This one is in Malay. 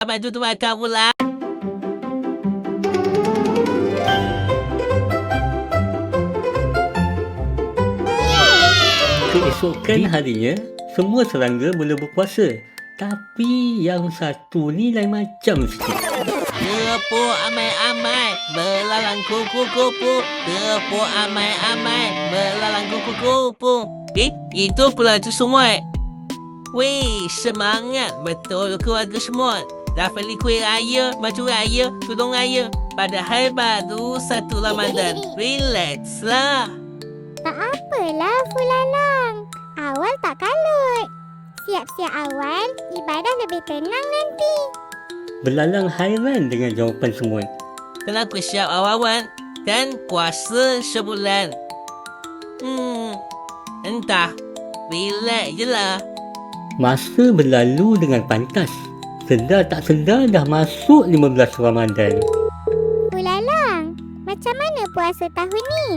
Bantu tu makan pula. Keesokan harinya, semua serangga mula berpuasa. Tapi yang satu ni lain macam sikit. Tepuk amai-amai, belalang kupu-kupu. Tepuk amai-amai, belalang kupu-kupu. Itu pula tu semut. Weh, semangat betul keluarga semut. Dah beli kuih raya, baju raya, tudung raya. Padahal baru 1 Ramadan. Relaxlah. Tak apalah, Fulalang. Awal tak kalut. Siap-siap awal, ibadah lebih tenang nanti. Belalang hairan dengan jawapan semut. Kenapa siap awal-awal? Kan puasa sebulan. Entah. Relax je lah. Masa berlalu dengan pantas. Sedar tak sedar dah masuk 15 Ramadan. Fulalang, macam mana puasa tahun ni?